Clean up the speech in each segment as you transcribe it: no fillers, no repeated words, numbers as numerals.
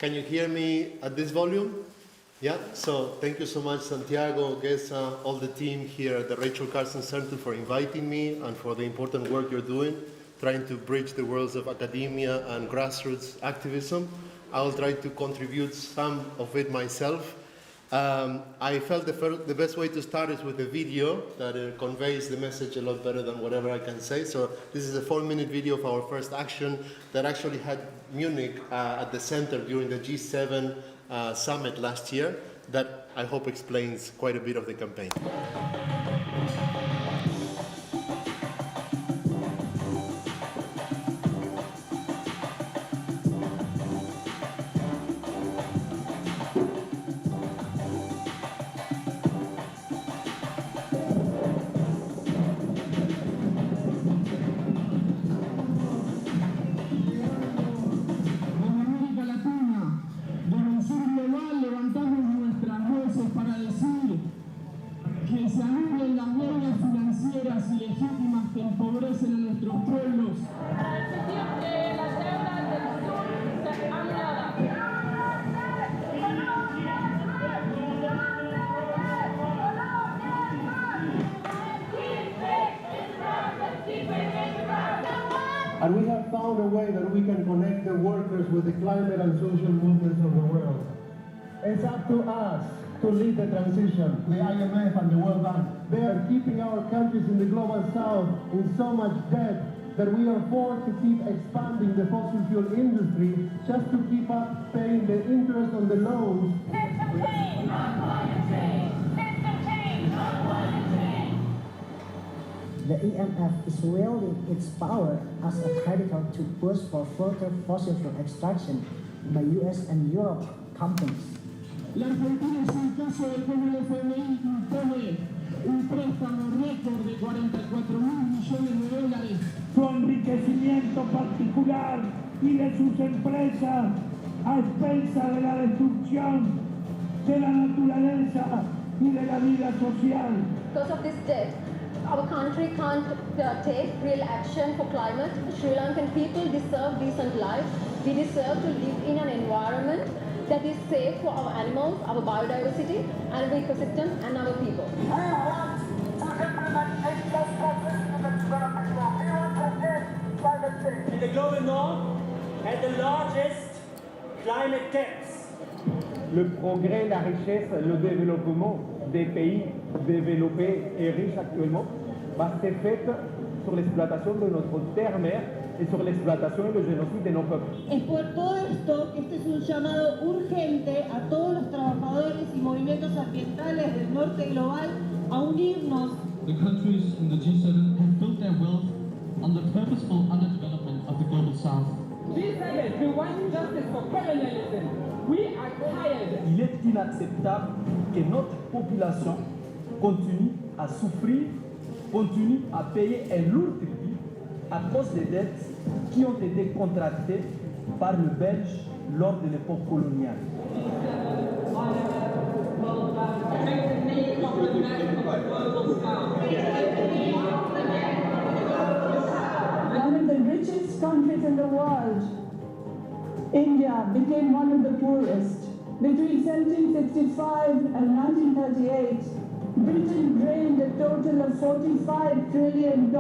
Can you hear me at this volume? Yeah, so thank you so much, Santiago, Gesa, all the team here at the Rachel Carson Center for inviting me and for the important work you're doing, trying to bridge the worlds of academia and grassroots activism. I will try to contribute some of it myself. I felt the best way to start is with a video that conveys the message a lot better than whatever I can say. So this is a 4-minute video of our first action that actually had Munich at the center during the G7 summit last year that I hope explains quite a bit of the campaign. And we have found a way that we can connect the workers with the climate and social movements of the world. It's up to us to lead the transition. The IMF and the World Bank, they are keeping our countries in the global south in so much debt that we are forced to keep expanding the fossil fuel industry just to keep up paying the interest on the loans. System change, not climate change. System change, not climate change. The EMF is wielding its power as a creditor to push for further fossil fuel extraction by US and Europe companies. La Argentina es el caso del cómo el FMI impone un préstamo récord de 44.000 millones de dólares. Su enriquecimiento particular y de sus empresas a expensa de la destrucción de la naturaleza y de la vida social. Because of this debt, our country can't take real action for climate. Sri Lankan people deserve decent life. We deserve to live in an environment that is safe for our animals, our biodiversity, and our ecosystem, and our people. We want to implement a just transition to the development goal. We want to end climate change. In the global north has the largest climate gaps. Le progrès, la richesse, le développement des pays développés et riches actuellement se fait sur l'exploitation de notre terre-mère y sur la explotación y el genocidio de nuestros pueblos. Es por todo esto que este es un llamado urgente a todos los trabajadores y movimientos ambientales del norte global a unirnos. The countries in the G7 have built their wealth on the purposeful underdevelopment of the global south. G7, we want justice for colonialism. We are tired. Il est inacceptable que notre population continue à souffrir, continue à payer un lourd tribut à cause des dettes qui ont été contractées par le Belge lors de l'époque coloniale. One of the richest countries in the world, India became one of the poorest. Between 1765 and 1938, Britain drained a total of $45 trillion.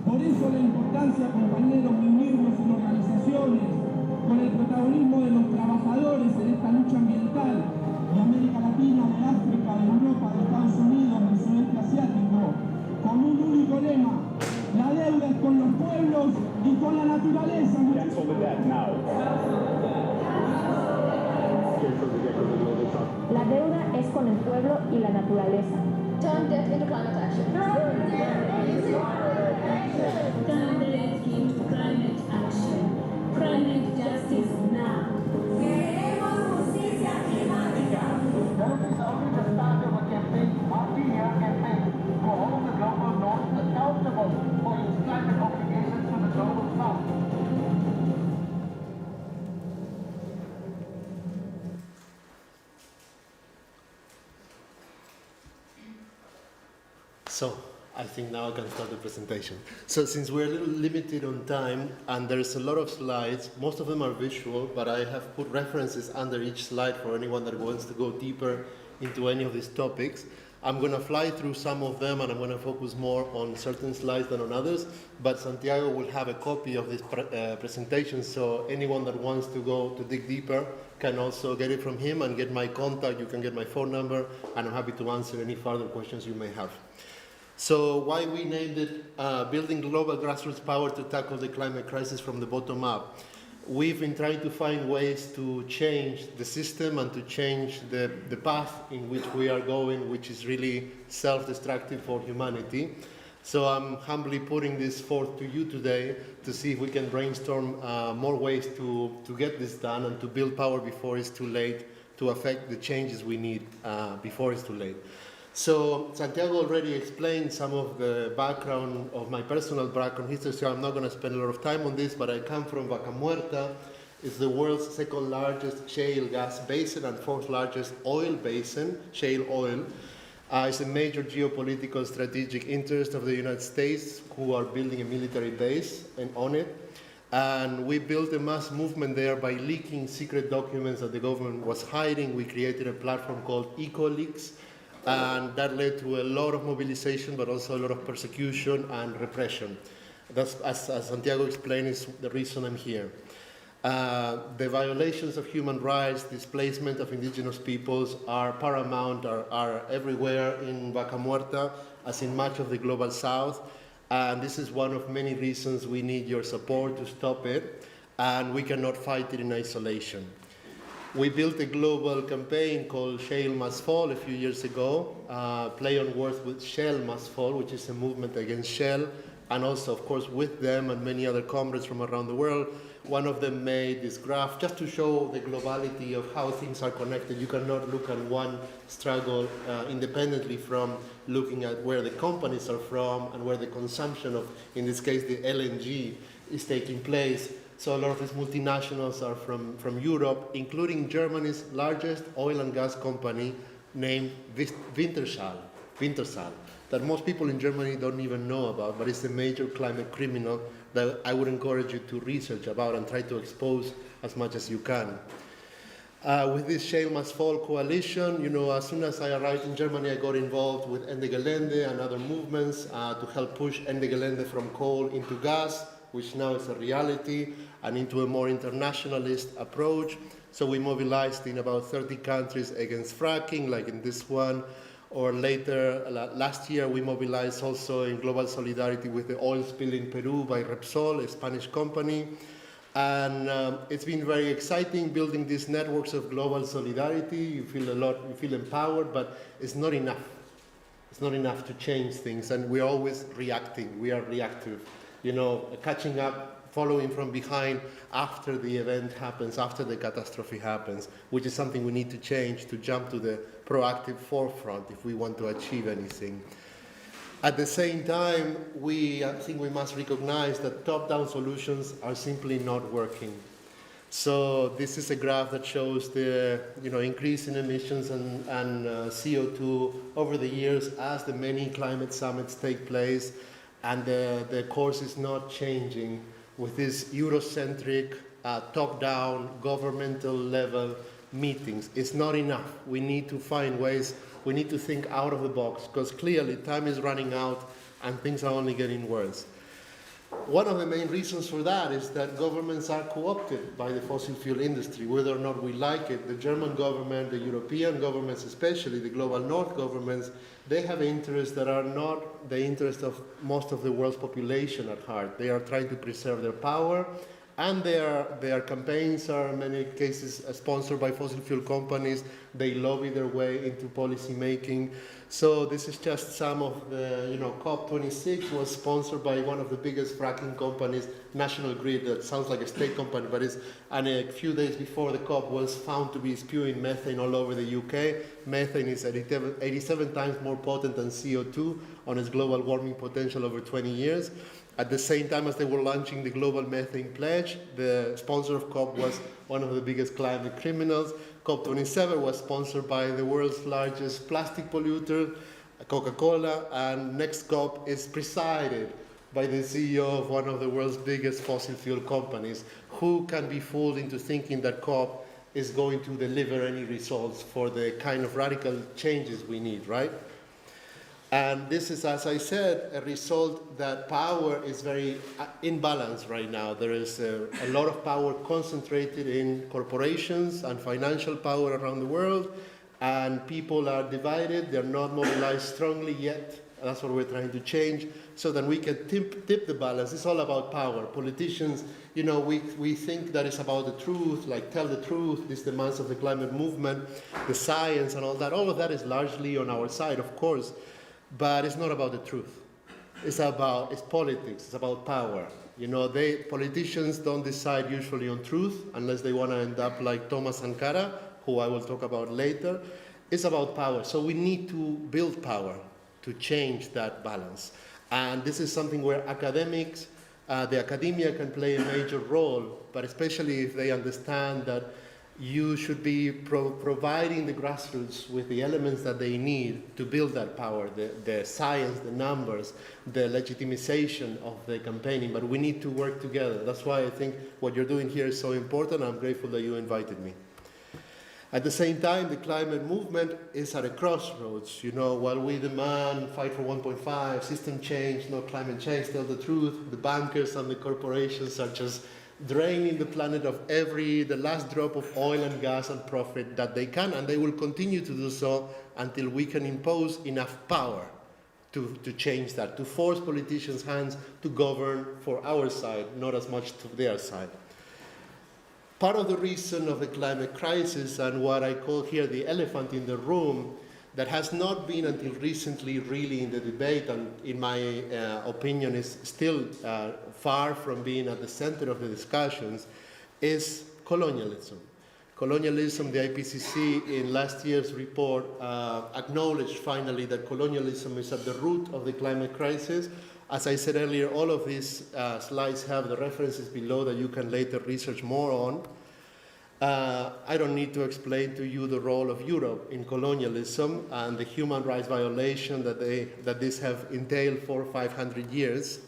Por eso la importancia, compañeros, de unirnos en organizaciones con el protagonismo de los trabajadores en esta lucha ambiental de América Latina, de África, de Europa, de Estados Unidos, del sudeste asiático, con un único lema: la deuda es con los pueblos y con la naturaleza. La deuda es con el pueblo y la naturaleza. Turn debt into climate action. Turn debt into climate action. Climate justice now. Queremos justicia climática. That is only the start of a campaign, multi-year campaign, to hold the global north accountable for its climate obligations to the global south. So I think now I can start the presentation. So since we're a little limited on time and there's a lot of slides, most of them are visual, but I have put references under each slide for anyone that wants to go deeper into any of these topics. I'm going to fly through some of them and I'm going to focus more on certain slides than on others, but Santiago will have a copy of this presentation, so anyone that wants to go to dig deeper can also get it from him and get my contact. You can get my phone number, and I'm happy to answer any further questions you may have. So why we named it Building Global Grassroots Power to Tackle the Climate Crisis from the Bottom Up. We've been trying to find ways to change the system and to change the path in which we are going, which is really self-destructive for humanity. So I'm humbly putting this forth to you today to see if we can brainstorm more ways to get this done and to build power before it's too late, to affect the changes we need before it's too late. So Santiago already explained some of the background of my personal background history, so I'm not going to spend a lot of time on this, but I come from Vaca Muerta. It's the world's second largest shale gas basin and fourth largest oil basin, shale oil. It's a major geopolitical strategic interest of the United States, who are building a military base on it. And we built a mass movement there by leaking secret documents that the government was hiding. We created a platform called EcoLeaks, and that led to a lot of mobilization, but also a lot of persecution and repression. That's, as Santiago explained, is the reason I'm here. The violations of human rights, displacement of indigenous peoples are paramount, are everywhere in Vaca Muerta, as in much of the global south. And this is one of many reasons we need your support to stop it, and we cannot fight it in isolation. We built a global campaign called Shale Must Fall a few years ago, play on words with Shell Must Fall, which is a movement against Shell, and also, of course, with them and many other comrades from around the world. One of them made this graph just to show the globality of how things are connected. You cannot look at one struggle independently from looking at where the companies are from and where the consumption of, in this case, the LNG is taking place. So a lot of these multinationals are from Europe, including Germany's largest oil and gas company named Wintershall, that most people in Germany don't even know about, but it's a major climate criminal that I would encourage you to research about and try to expose as much as you can. With this Shale Must Fall coalition, you know, as soon as I arrived in Germany, I got involved with Ende Gelände and other movements to help push Ende Gelände from coal into gas, which now is a reality, and into a more internationalist approach. So we mobilized in about 30 countries against fracking, like in this one, or later, last year, we mobilized also in global solidarity with the oil spill in Peru by Repsol, a Spanish company. And it's been very exciting building these networks of global solidarity. You feel empowered, but it's not enough. It's not enough to change things, and we're always reacting. We are reactive. You know, catching up, following from behind after the event happens, after the catastrophe happens, which is something we need to change to jump to the proactive forefront if we want to achieve anything. At the same time, I think we must recognize that top-down solutions are simply not working. So this is a graph that shows the increase in emissions and CO2 over the years as the many climate summits take place. And the course is not changing with these Eurocentric, top-down, governmental level meetings. It's not enough. We need to find ways, we need to think out of the box, because clearly time is running out and things are only getting worse. One of the main reasons for that is that governments are co-opted by the fossil fuel industry, whether or not we like it. The German government, the European governments, especially the global north governments, they have interests that are not the interest of most of the world's population at heart. They are trying to preserve their power, and their campaigns are in many cases sponsored by fossil fuel companies. They lobby their way into policy making. So this is just some of the, COP26 was sponsored by one of the biggest fracking companies, National Grid. That sounds like a state company, but and a few days before the COP was found to be spewing methane all over the UK. Methane is 87 times more potent than CO2 on its global warming potential over 20 years. At the same time as they were launching the Global Methane Pledge, the sponsor of COP was one of the biggest climate criminals. COP27 was sponsored by the world's largest plastic polluter, Coca-Cola, and next COP is presided by the CEO of one of the world's biggest fossil fuel companies. Who can be fooled into thinking that COP is going to deliver any results for the kind of radical changes we need, right? And this is, as I said, a result that power is very imbalanced right now. There is a lot of power concentrated in corporations and financial power around the world, and people are divided. They're not mobilized strongly yet. That's what we're trying to change, so that we can tip the balance. It's all about power. Politicians, you know, we think that it's about the truth, like tell the truth, these demands of the climate movement, the science and all that. All of that is largely on our side, of course, but it's not about the truth. It's politics, it's about power. You know, politicians don't decide usually on truth unless they want to end up like Thomas Sankara, who I will talk about later. It's about power. So we need to build power to change that balance. And this is something where academics, the academia can play a major role, but especially if they understand that you should be providing the grassroots with the elements that they need to build that power, the science, the numbers, the legitimization of the campaigning, but we need to work together. That's why I think what you're doing here is so important. I'm grateful that you invited me. At the same time, the climate movement is at a crossroads. You know, while we demand fight for 1.5, system change, no climate change, tell the truth, the bankers and the corporations are just draining the planet of the last drop of oil and gas and profit that they can, and they will continue to do so until we can impose enough power to change that, to force politicians' hands to govern for our side, not as much to their side. Part of the reason of the climate crisis, and what I call here the elephant in the room, that has not been until recently really in the debate, and in my opinion is still far from being at the center of the discussions, is colonialism. Colonialism, the IPCC in last year's report acknowledged finally that colonialism is at the root of the climate crisis. As I said earlier, all of these slides have the references below that you can later research more on. I don't need to explain to you the role of Europe in colonialism and the human rights violation that this have entailed for 500 years,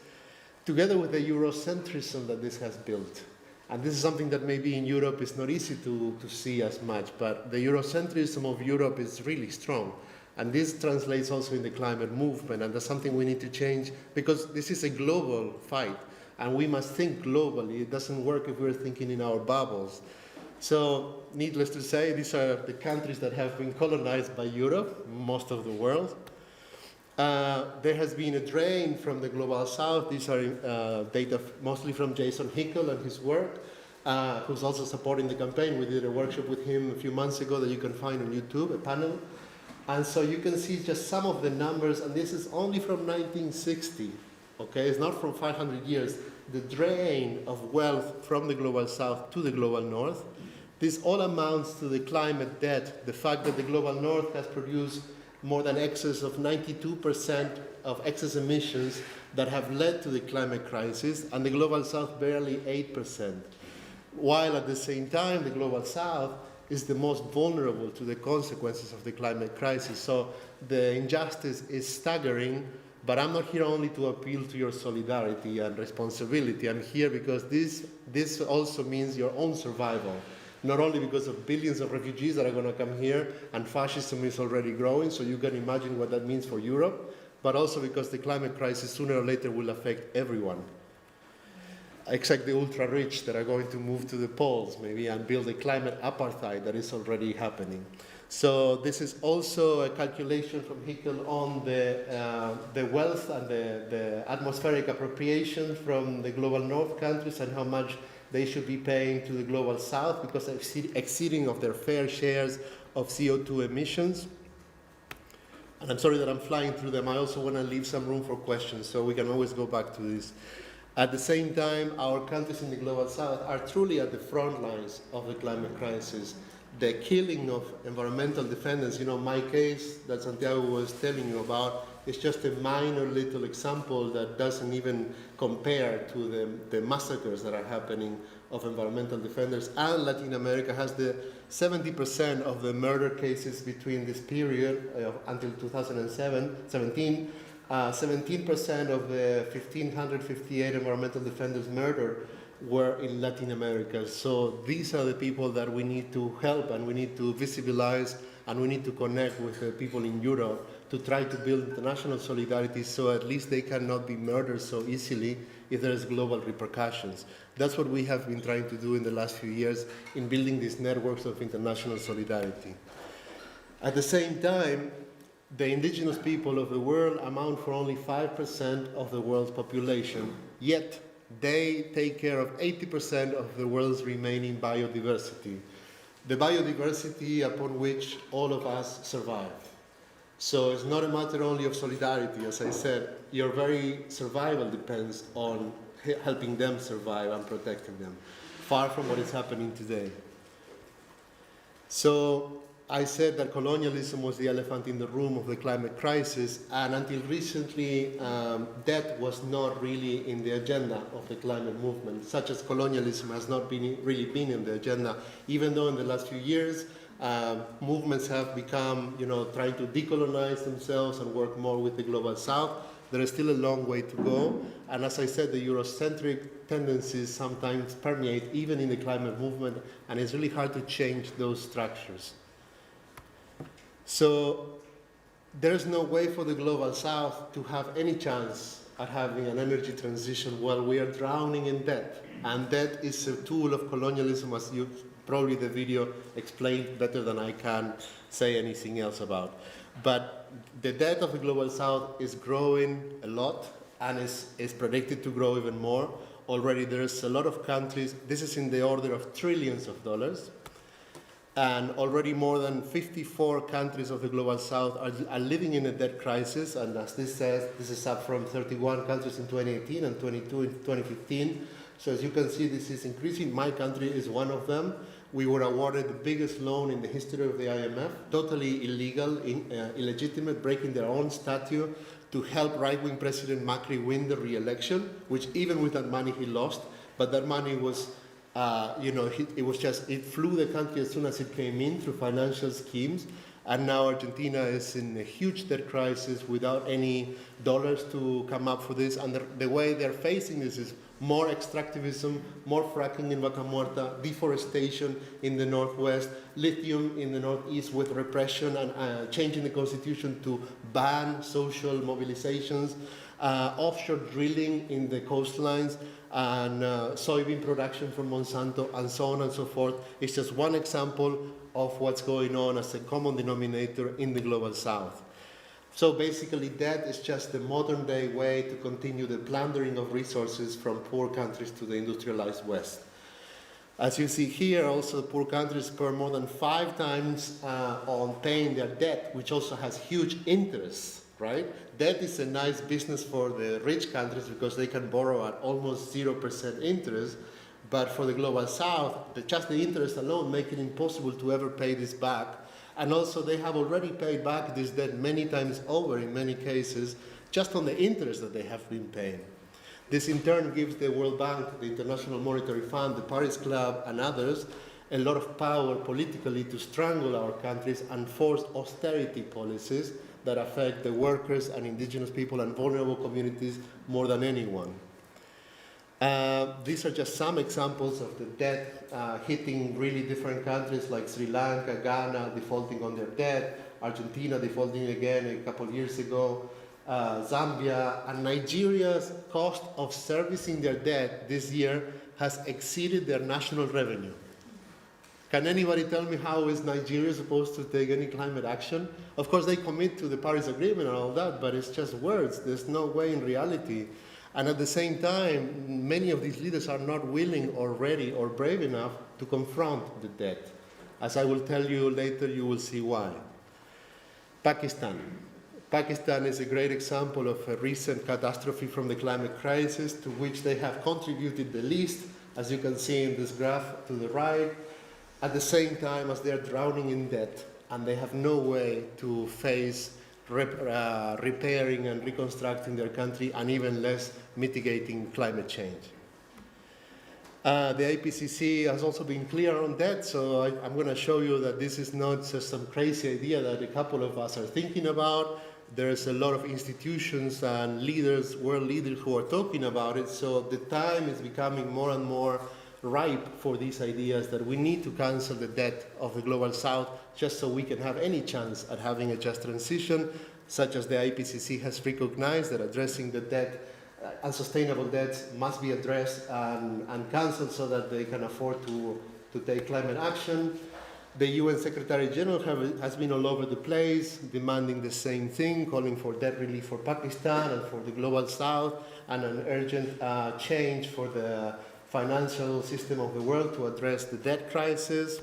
together with the Eurocentrism that this has built. And this is something that maybe in Europe is not easy to see as much, but the Eurocentrism of Europe is really strong. And this translates also in the climate movement, and that's something we need to change, because this is a global fight, and we must think globally. It doesn't work if we're thinking in our bubbles. So, needless to say, these are the countries that have been colonized by Europe, most of the world. There has been a drain from the Global South. These are data mostly from Jason Hickel and his work, who's also supporting the campaign. We did a workshop with him a few months ago that you can find on YouTube, a panel. And so you can see just some of the numbers, and this is only from 1960, okay? It's not from 500 years. The drain of wealth from the Global South to the Global North. This all amounts to the climate debt, the fact that the Global North has produced more than excess of 92% of excess emissions that have led to the climate crisis, and the Global South barely 8%. While at the same time, the Global South is the most vulnerable to the consequences of the climate crisis. So the injustice is staggering, but I'm not here only to appeal to your solidarity and responsibility. I'm here because this also means your own survival, not only because of billions of refugees that are going to come here, and fascism is already growing, so you can imagine what that means for Europe, but also because the climate crisis sooner or later will affect everyone, except the ultra-rich that are going to move to the poles, maybe, and build a climate apartheid that is already happening. So this is also a calculation from Hickel on the wealth and the atmospheric appropriation from the Global North countries and how much they should be paying to the Global South because of exceeding of their fair shares of CO2 emissions. And I'm sorry that I'm flying through them. I also want to leave some room for questions, so we can always go back to this. At the same time, our countries in the Global South are truly at the front lines of the climate crisis. The killing of environmental defenders, you know, my case that Santiago was telling you about is just a minor little example that doesn't even compare to the massacres that are happening of environmental defenders. And Latin America has the 70% of the murder cases between this period until 2017, 17% of the 1,558 environmental defenders murdered were in Latin America. So these are the people that we need to help, and we need to visibilize, and we need to connect with the people in Europe to try to build international solidarity, so at least they cannot be murdered so easily if there is global repercussions. That's what we have been trying to do in the last few years in building these networks of international solidarity. At the same time, the indigenous people of the world amount for only 5% of the world's population, yet they take care of 80% of the world's remaining biodiversity. The biodiversity upon which all of us survive. So it's not a matter only of solidarity. As I said, your very survival depends on helping them survive and protecting them, far from what is happening today. So I said that colonialism was the elephant in the room of the climate crisis, and until recently, that was not really in the agenda of the climate movement, such as colonialism has not really been in the agenda, even though in the last few years, movements have become, trying to decolonize themselves and work more with the global south. There is still a long way to go. And as I said, the Eurocentric tendencies sometimes permeate even in the climate movement, and it's really hard to change those structures. So there's no way for the global south to have any chance at having an energy transition while we are drowning in debt. And debt is a tool of colonialism, as you probably the video explained better than I can say anything else about. But the debt of the global south is growing a lot, and is predicted to grow even more. Already there's a lot of countries, this is in the order of trillions of dollars, and already more than 54 countries of the global south are living in a debt crisis, and as this says, this is up from 31 countries in 2018 and 22 in 2015. So as you can see, this is increasing. My country is one of them. We were awarded the biggest loan in the history of the IMF, totally illegal, illegitimate, breaking their own statute to help right-wing President Macri win the re-election, which even with that money he lost, but that money was, it flew the country as soon as it came in through financial schemes, and now Argentina is in a huge debt crisis without any dollars to come up for this, and the way they're facing this is more extractivism, more fracking in Vaca Muerta, deforestation in the northwest, lithium in the northeast with repression and changing the constitution to ban social mobilizations, offshore drilling in the coastlines, and soybean production from Monsanto, and so on and so forth. It's just one example of what's going on as a common denominator in the global south. So basically, that is just the modern day way to continue the plundering of resources from poor countries to the industrialized West. As you see here, also poor countries spend more than 5 times on paying their debt, which also has huge interest, right? Debt is a nice business for the rich countries because they can borrow at almost 0% interest, but for the global south, just the interest alone makes it impossible to ever pay this back. And also they have already paid back this debt many times over in many cases, just on the interest that they have been paying. This in turn gives the World Bank, the International Monetary Fund, the Paris Club, and others a lot of power politically to strangle our countries and force austerity policies that affect the workers and indigenous people and vulnerable communities more than anyone. These are just some examples of the debt hitting really different countries like Sri Lanka, Ghana defaulting on their debt, Argentina defaulting again a couple of years ago, Zambia, and Nigeria's cost of servicing their debt this year has exceeded their national revenue. Can anybody tell me how is Nigeria supposed to take any climate action? Of course, they commit to the Paris Agreement and all that, but it's just words. There's no way in reality. And at the same time, many of these leaders are not willing or ready or brave enough to confront the debt. As I will tell you later, you will see why. Pakistan. Pakistan is a great example of a recent catastrophe from the climate crisis to which they have contributed the least, as you can see in this graph to the right, at the same time as they are drowning in debt and they have no way to face repairing and reconstructing their country, and even less mitigating climate change. The IPCC has also been clear on that, so I'm going to show you that this is not just some crazy idea that a couple of us are thinking about. There's a lot of institutions and leaders, world leaders, who are talking about it, so the time is becoming more and more ripe for these ideas that we need to cancel the debt of the Global South just so we can have any chance at having a just transition, such as the IPCC has recognized that addressing the debt, unsustainable debts must be addressed and cancelled so that they can afford to take climate action. The UN Secretary General has been all over the place demanding the same thing, calling for debt relief for Pakistan and for the Global South, and an urgent change for the financial system of the world to address the debt crisis.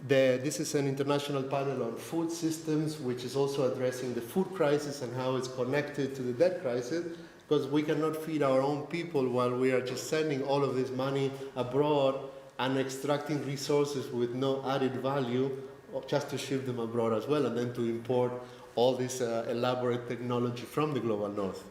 This is an international panel on food systems, which is also addressing the food crisis and how it's connected to the debt crisis, because we cannot feed our own people while we are just sending all of this money abroad and extracting resources with no added value just to ship them abroad as well, and then to import all this elaborate technology from the global north.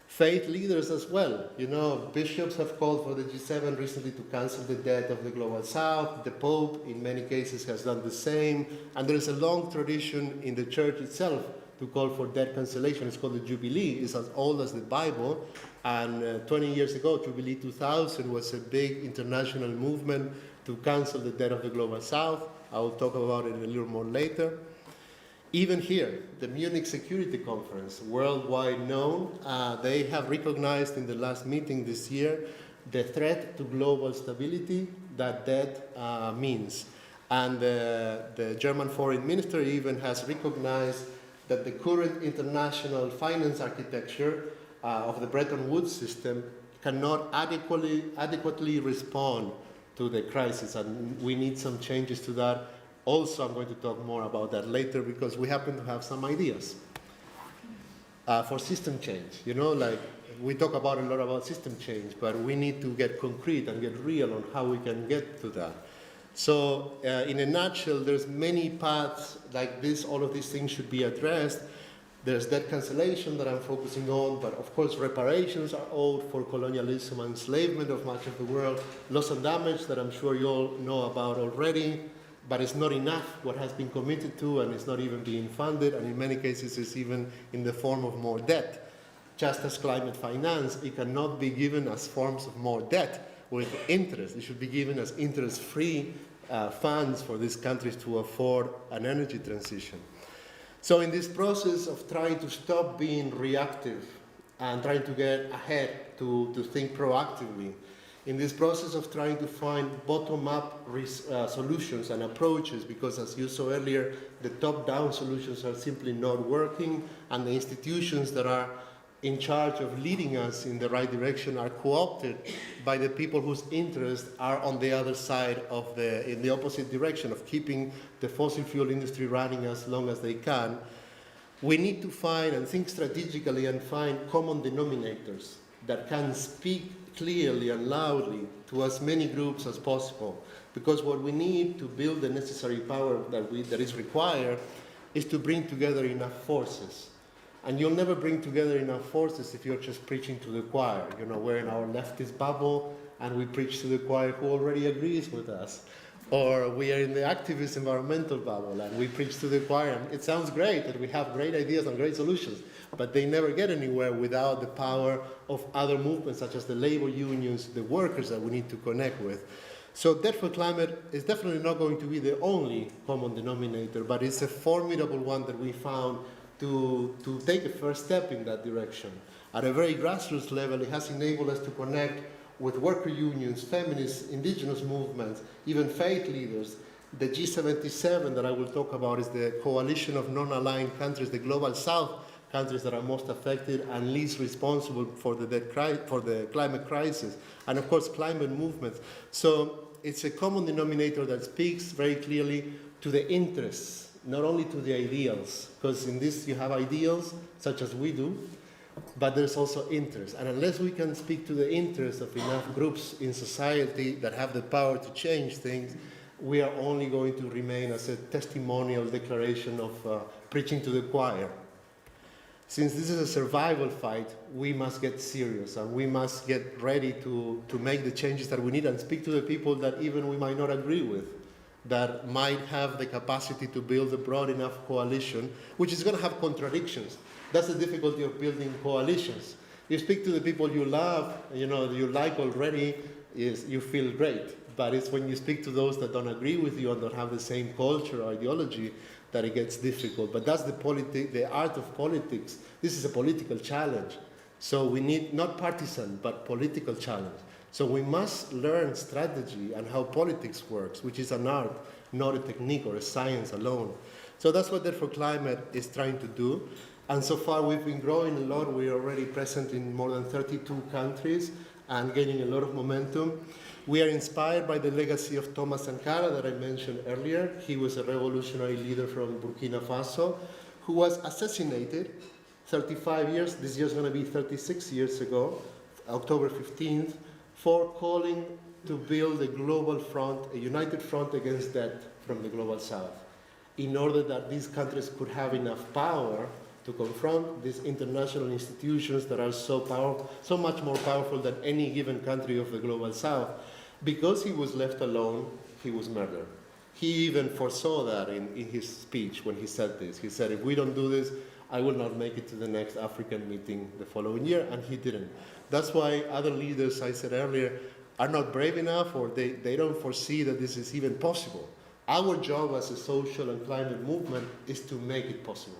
Faith leaders as well. You know, bishops have called for the G7 recently to cancel the debt of the Global South. The Pope, in many cases, has done the same. And there is a long tradition in the church itself to call for debt cancellation. It's called the Jubilee. It's as old as the Bible. And 20 years ago, Jubilee 2000 was a big international movement to cancel the debt of the Global South. I will talk about it a little more later. Even here, the Munich Security Conference, worldwide known, they have recognized in the last meeting this year the threat to global stability that debt means. And the German foreign minister even has recognized that the current international finance architecture of the Bretton Woods system cannot adequately respond to the crisis, and we need some changes to that. Also, I'm going to talk more about that later because we happen to have some ideas for system change. You know, like we talk about a lot about system change, but we need to get concrete and get real on how we can get to that. So in a nutshell, there's many paths like this. All of these things should be addressed. There's debt cancellation that I'm focusing on, but of course reparations are owed for colonialism and enslavement of much of the world. Loss and damage that I'm sure you all know about already. But it's not enough what has been committed to, and it's not even being funded, and in many cases it's even in the form of more debt. Just as climate finance, it cannot be given as forms of more debt with interest. It should be given as interest-free funds for these countries to afford an energy transition. So in this process of trying to stop being reactive and trying to get ahead, to think proactively, in this process of trying to find bottom-up solutions and approaches, because as you saw earlier, the top-down solutions are simply not working, and the institutions that are in charge of leading us in the right direction are co-opted by the people whose interests are on the other side of in the opposite direction of keeping the fossil fuel industry running as long as they can. We need to find and think strategically and find common denominators that can speak clearly and loudly to as many groups as possible, because what we need to build the necessary power that is required is to bring together enough forces. And you'll never bring together enough forces if you're just preaching to the choir. You know, we're in our leftist bubble and we preach to the choir who already agrees with us. Or we are in the activist environmental bubble and we preach to the choir. And it sounds great that we have great ideas and great solutions, but they never get anywhere without the power of other movements such as the labor unions, the workers that we need to connect with. So Debt for Climate is definitely not going to be the only common denominator, but it's a formidable one that we found to take a first step in that direction. At a very grassroots level, it has enabled us to connect with worker unions, feminists, indigenous movements, even faith leaders. The G77 that I will talk about is the coalition of non-aligned countries, the Global South countries that are most affected and least responsible for the climate crisis, and of course climate movements. So it's a common denominator that speaks very clearly to the interests, not only to the ideals, because in this you have ideals such as we do, but there's also interest. And unless we can speak to the interests of enough groups in society that have the power to change things, we are only going to remain as a testimonial declaration of preaching to the choir. since this is a survival fight, we must get serious and we must get ready to make the changes that we need and speak to the people that even we might not agree with, that might have the capacity to build a broad enough coalition, which is going to have contradictions. That's the difficulty of building coalitions. You speak to the people you love, you like already, you feel great. But it's when you speak to those that don't agree with you and don't have the same culture or ideology that it gets difficult. But that's the art of politics. This is a political challenge. So we need not partisan, but political challenge. So we must learn strategy and how politics works, which is an art, not a technique or a science alone. So that's what Therefore Climate is trying to do. And so far we've been growing a lot. We're already present in more than 32 countries and gaining a lot of momentum. We are inspired by the legacy of Thomas Sankara that I mentioned earlier. He was a revolutionary leader from Burkina Faso who was assassinated 35 years, this year's going to be 36 years ago, October 15th, for calling to build a global front, a united front against debt from the global south, in order that these countries could have enough power to confront these international institutions that are so much more powerful than any given country of the global south. Because he was left alone, he was murdered. He even foresaw that in his speech when he said this. He said, if we don't do this, I will not make it to the next African meeting the following year, and he didn't. That's why other leaders, I said earlier, are not brave enough, or they don't foresee that this is even possible. Our job as a social and climate movement is to make it possible,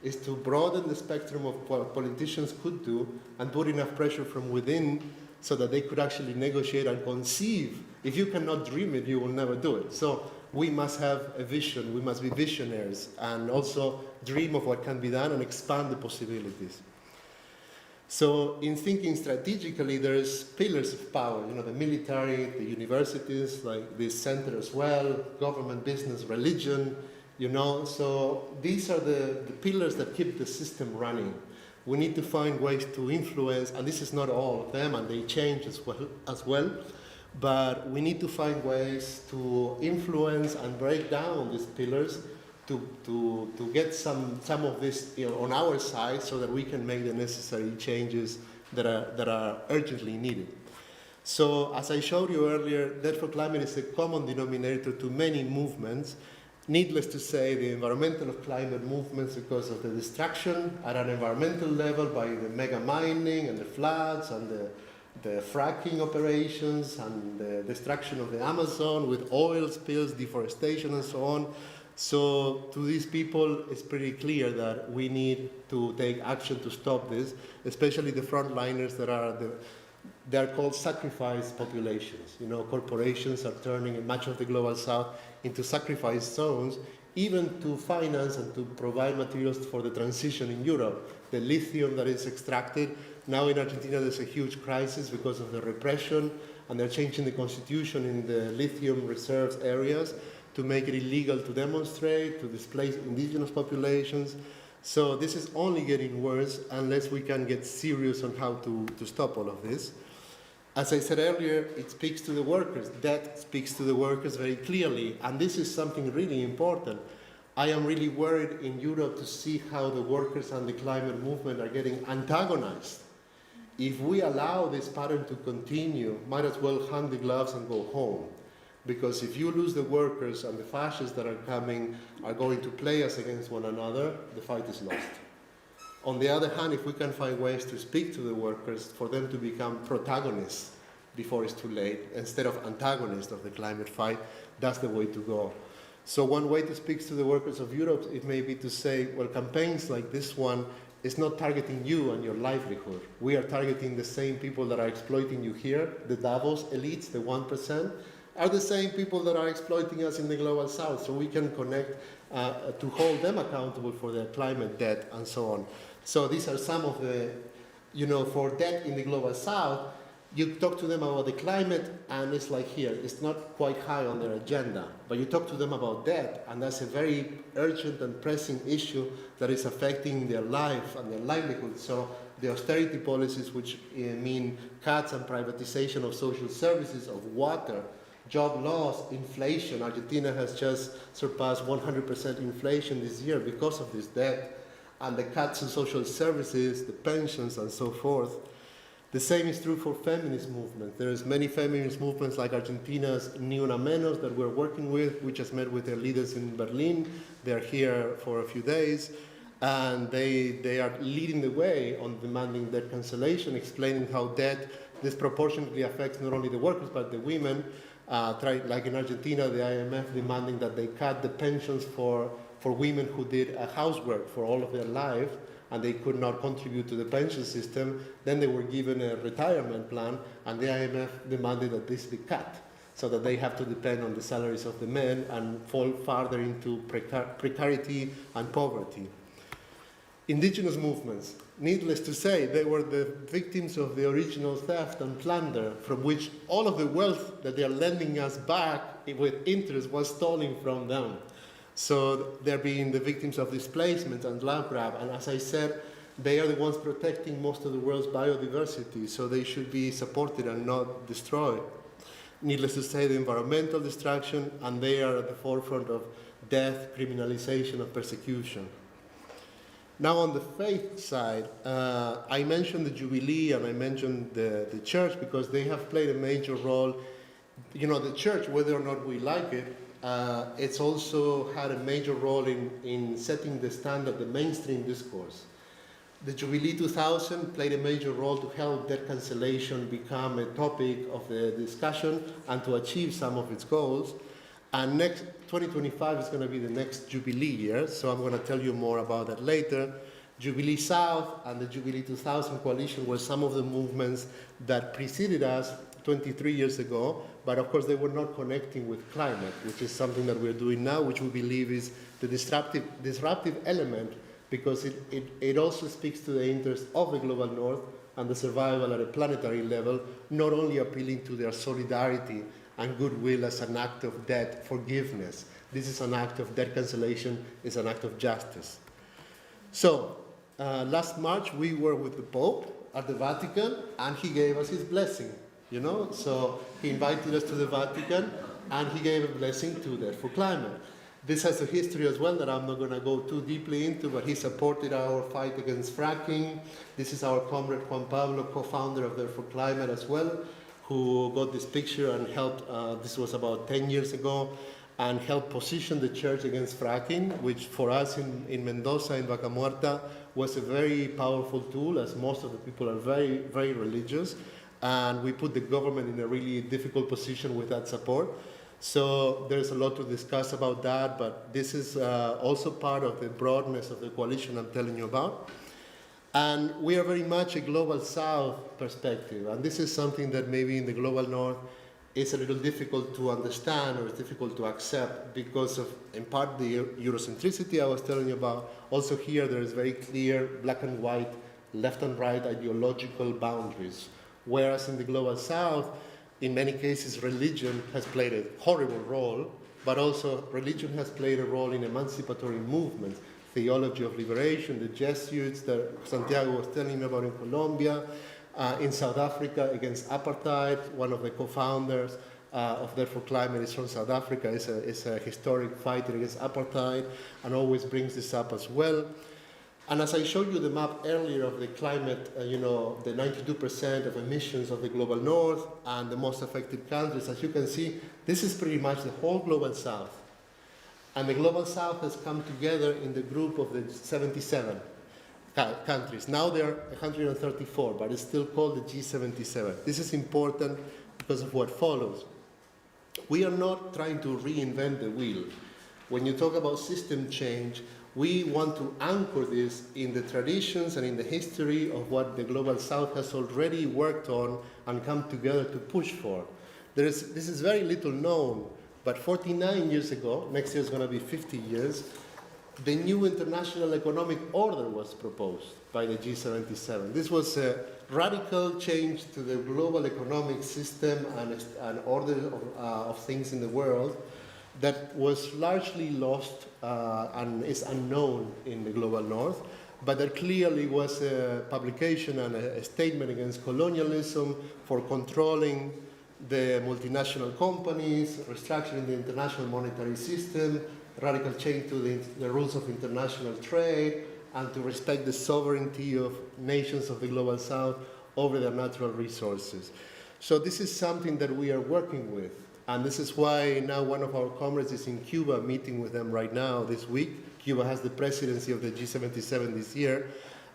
is to broaden the spectrum of what politicians could do and put enough pressure from within so that they could actually negotiate and conceive. If you cannot dream it, you will never do it. So we must have a vision, we must be visionaries, and also dream of what can be done and expand the possibilities. So in thinking strategically, there's pillars of power, the military, the universities, like this center as well, government, business, religion, so these are the pillars that keep the system running. We need to find ways to influence, and this is not all of them, and they change as well, but we need to find ways to influence and break down these pillars to get some of this on our side so that we can make the necessary changes that are urgently needed. So as I showed you earlier, Therefore Climate is a common denominator to many movements. Needless to say, the environmental of climate movements, because of the destruction at an environmental level by the mega mining and the floods and the fracking operations and the destruction of the Amazon with oil spills, deforestation and so on. So to these people, it's pretty clear that we need to take action to stop this, especially the frontliners they are called sacrifice populations. Corporations are turning much of the global south into sacrifice zones, even to finance and to provide materials for the transition in Europe. The lithium that is extracted, now in Argentina there's a huge crisis because of the repression, and they're changing the constitution in the lithium reserves areas to make it illegal to demonstrate, to displace indigenous populations. So this is only getting worse unless we can get serious on how to stop all of this. As I said earlier, it speaks to the workers. That speaks to the workers very clearly, and this is something really important. I am really worried in Europe to see how the workers and the climate movement are getting antagonized. If we allow this pattern to continue, might as well hang the gloves and go home. Because if you lose the workers and the fascists that are coming are going to play us against one another, the fight is lost. On the other hand, if we can find ways to speak to the workers for them to become protagonists before it's too late, instead of antagonists of the climate fight, that's the way to go. So one way to speak to the workers of Europe, it may be to say, well, campaigns like this one is not targeting you and your livelihood. We are targeting the same people that are exploiting you here, the Davos elites, the 1%, are the same people that are exploiting us in the global south, so we can connect to hold them accountable for their climate debt and so on. So these are some of the, for debt in the global south, you talk to them about the climate and it's like here, it's not quite high on their agenda, but you talk to them about debt and that's a very urgent and pressing issue that is affecting their life and their livelihood. So the austerity policies, which mean cuts and privatization of social services, of water, job loss, inflation. Argentina has just surpassed 100% inflation this year because of this debt. and the cuts in social services, the pensions, and so forth. The same is true for feminist movements. There's many feminist movements like Argentina's Ni Una Menos that we're working with. We just met with their leaders in Berlin. They're here for a few days. And they are leading the way on demanding debt cancellation, explaining how debt disproportionately affects not only the workers but the women. Like in Argentina, the IMF demanding that they cut the pensions for women who did housework for all of their life, and they could not contribute to the pension system. Then they were given a retirement plan, and the IMF demanded that this be cut, so that they have to depend on the salaries of the men and fall farther into precarity and poverty. Indigenous movements, needless to say, they were the victims of the original theft and plunder, from which all of the wealth that they are lending us back with interest was stolen from them. So they're being the victims of displacement and land grab, and as I said, they are the ones protecting most of the world's biodiversity, so they should be supported and not destroyed. Needless to say, the environmental destruction, and they are at the forefront of death, criminalization, and persecution. Now on the faith side, I mentioned the Jubilee and I mentioned the church because they have played a major role. You know, the church, whether or not we like it, it's also had a major role in setting the standard, the mainstream discourse. The Jubilee 2000 played a major role to help debt cancellation become a topic of the discussion and to achieve some of its goals. And next 2025 is going to be the next Jubilee year, so I'm going to tell you more about that later. Jubilee South and the Jubilee 2000 coalition were some of the movements that preceded us 23 years ago, but of course they were not connecting with climate, which is something that we're doing now, which we believe is the disruptive element, because it also speaks to the interests of the global north and the survival at a planetary level, not only appealing to their solidarity and goodwill as an act of debt forgiveness. This is an act of debt cancellation, it's an act of justice. So, last March we were with the Pope at the Vatican, and he gave us his blessing, you know? So he invited us to the Vatican, and he gave a blessing to Debt for Climate. This has a history as well that I'm not gonna go too deeply into, but he supported our fight against fracking. This is our comrade Juan Pablo, co-founder of Debt for Climate as well, who got this picture and helped, this was about 10 years ago, and helped position the church against fracking, which for us in Mendoza, in Vaca Muerta, was a very powerful tool, as most of the people are very, very religious, and we put the government in a really difficult position with that support. So there's a lot to discuss about that, but this is also part of the broadness of the coalition I'm telling you about. And we are very much a global south perspective, and this is something that maybe in the global north is a little difficult to understand or it's difficult to accept because of, in part, the Eurocentricity I was telling you about. Also here there is very clear black and white, left and right ideological boundaries, whereas in the global south, in many cases religion has played a horrible role, but also religion has played a role in emancipatory movements. Theology of liberation, the Jesuits that Santiago was telling me about in Colombia, in South Africa against apartheid. One of the co-founders of Debt for Climate is from South Africa, is a historic fighter against apartheid, and always brings this up as well. And as I showed you the map earlier of the climate, the 92% of emissions of the global north and the most affected countries, as you can see, this is pretty much the whole global south. And the global south has come together in the group of the 77 countries. Now there are 134, but it's still called the G77. This is important because of what follows. We are not trying to reinvent the wheel. When you talk about system change, we want to anchor this in the traditions and in the history of what the global south has already worked on and come together to push for. This is very little known, but 49 years ago, next year is going to be 50 years, the new international economic order was proposed by the G77. This was a radical change to the global economic system and order of things in the world that was largely lost and is unknown in the global north, but there clearly was a publication and a statement against colonialism for controlling the multinational companies, restructuring the international monetary system, radical change to the rules of international trade, and to respect the sovereignty of nations of the Global South over their natural resources. So this is something that we are working with. And this is why now one of our comrades is in Cuba, meeting with them right now this week. Cuba has the presidency of the G77 this year.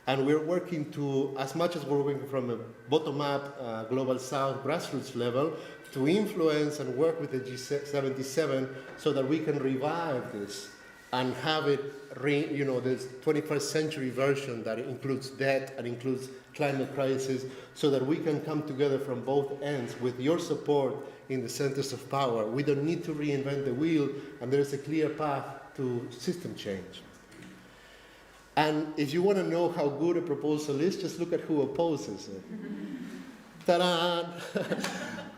And we're working to, as much as we're working from a bottom-up Global South grassroots level, to influence and work with the G77 so that we can revive this and have it, this 21st century version that includes debt and includes climate crisis, so that we can come together from both ends with your support in the centers of power. We don't need to reinvent the wheel, and there's a clear path to system change. And if you want to know how good a proposal is, just look at who opposes it. Ta-da!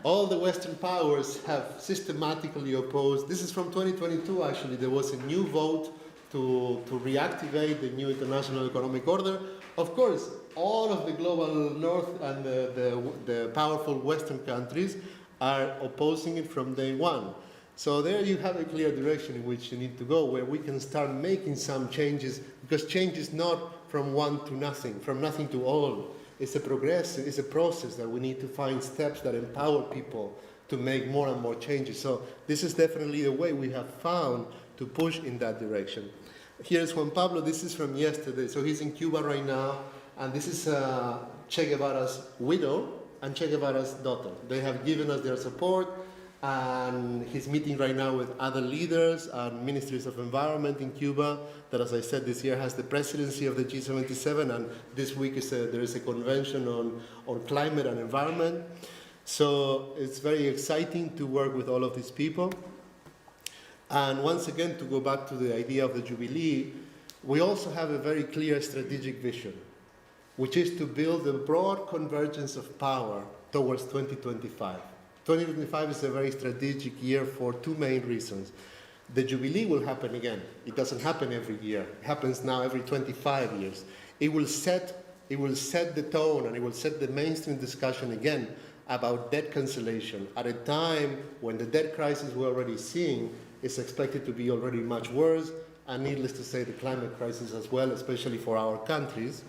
All the Western powers have systematically opposed. This is from 2022, actually. There was a new vote to reactivate the new international economic order. Of course, all of the global north and the powerful Western countries are opposing it from day one. So there you have a clear direction in which you need to go, where we can start making some changes, because change is not from one to nothing, from nothing to all. It's a progress, it's a process that we need to find steps that empower people to make more and more changes. So this is definitely the way we have found to push in that direction. Here's Juan Pablo, this is from yesterday. So he's in Cuba right now, and this is Che Guevara's widow and Che Guevara's daughter. They have given us their support, and he's meeting right now with other leaders and ministries of environment in Cuba that, as I said, this year has the presidency of the G77, and this week there is a convention on climate and environment. So it's very exciting to work with all of these people. And once again, to go back to the idea of the Jubilee, we also have a very clear strategic vision, which is to build a broad convergence of power towards 2025. 2025 is a very strategic year for two main reasons. The Jubilee will happen again. It doesn't happen every year. It happens now every 25 years. It will set the tone, and it will set the mainstream discussion again about debt cancellation at a time when the debt crisis we're already seeing is expected to be already much worse, and needless to say, the climate crisis as well, especially for our countries.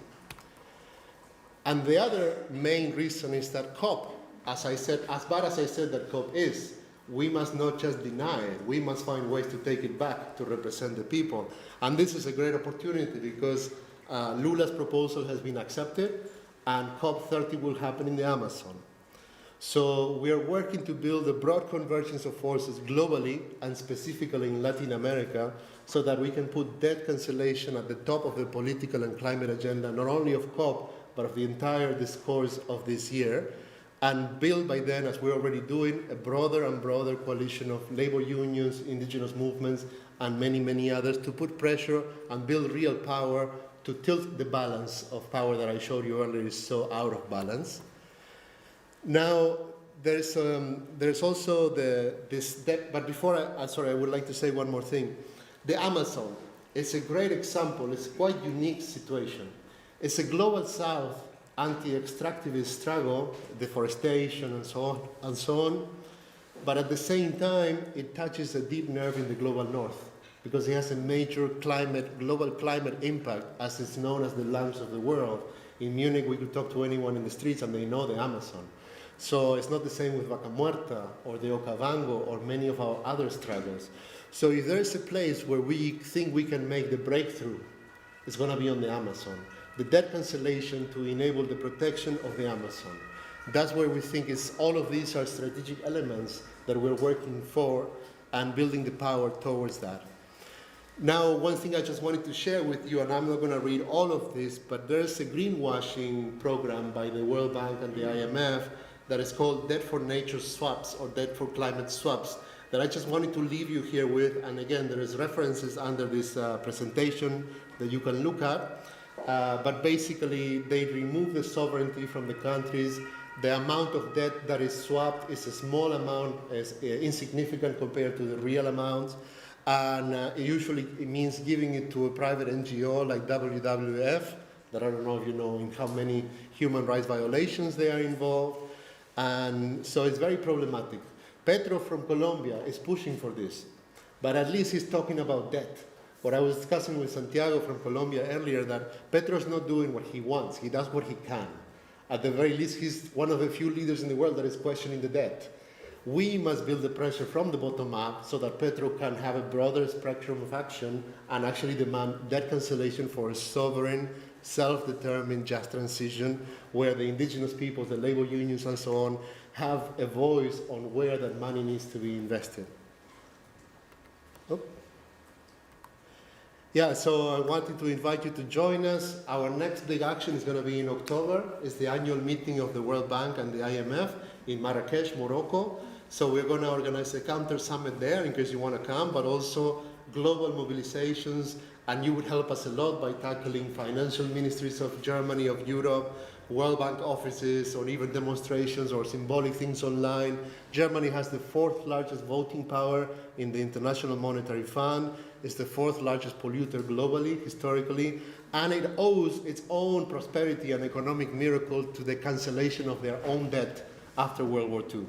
And the other main reason is that COP, as I said, as bad as I said that COP is, we must not just deny it, we must find ways to take it back to represent the people. And this is a great opportunity because Lula's proposal has been accepted, and COP30 will happen in the Amazon. So we are working to build a broad convergence of forces globally and specifically in Latin America, so that we can put debt cancellation at the top of the political and climate agenda, not only of COP, but of the entire discourse of this year, and build by then, as we're already doing, a broader and broader coalition of labor unions, indigenous movements, and many, many others to put pressure and build real power to tilt the balance of power that I showed you earlier is so out of balance. Now, there's also this debt, but before I would like to say one more thing. The Amazon is a great example. It's a quite unique situation. It's a global South anti-extractivist struggle, deforestation and so on, but at the same time, it touches a deep nerve in the global North, because it has a major global climate impact, as it's known as the lungs of the world. In Munich, we could talk to anyone in the streets and they know the Amazon. So it's not the same with Vaca Muerta or the Okavango or many of our other struggles. So if there is a place where we think we can make the breakthrough, it's going to be on the Amazon. The debt cancellation to enable the protection of the Amazon. That's where we think all of these are strategic elements that we're working for and building the power towards that. Now, one thing I just wanted to share with you, and I'm not going to read all of this, but there's a greenwashing program by the World Bank and the IMF that is called Debt for Nature Swaps or Debt for Climate Swaps that I just wanted to leave you here with. And again, there is references under this presentation that you can look at. But basically, they remove the sovereignty from the countries. The amount of debt that is swapped is a small amount, insignificant compared to the real amounts. And usually it means giving it to a private NGO like WWF, that I don't know if you know in how many human rights violations they are involved. And so it's very problematic. Petro from Colombia is pushing for this, but at least he's talking about debt. What I was discussing with Santiago from Colombia earlier, that Petro's not doing what he wants, he does what he can. At the very least, he's one of the few leaders in the world that is questioning the debt. We must build the pressure from the bottom up so that Petro can have a broader spectrum of action and actually demand debt cancellation for a sovereign, self-determined, just transition where the indigenous peoples, the labor unions and so on, have a voice on where that money needs to be invested. Oh. Yeah, so I wanted to invite you to join us. Our next big action is going to be in October. It's the annual meeting of the World Bank and the IMF in Marrakesh, Morocco. So we're going to organize a counter summit there in case you want to come, but also global mobilizations, and you would help us a lot by tackling financial ministries of Germany, of Europe, World Bank offices, or even demonstrations or symbolic things online. Germany has the 4th largest voting power in the International Monetary Fund. It's the 4th largest polluter globally, historically, and it owes its own prosperity and economic miracle to the cancellation of their own debt after World War II,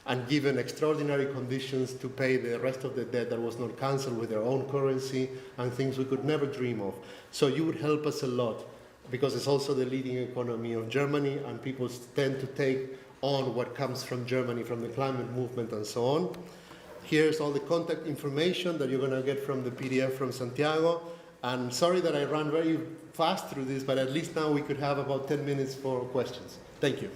and given extraordinary conditions to pay the rest of the debt that was not cancelled with their own currency and things we could never dream of. So you would help us a lot, because it's also the leading economy of Germany, and people tend to take on what comes from Germany, from the climate movement and so on. Here's all the contact information that you're going to get from the PDF from Santiago. And sorry that I ran very fast through this, but at least now we could have about 10 minutes for questions. Thank you.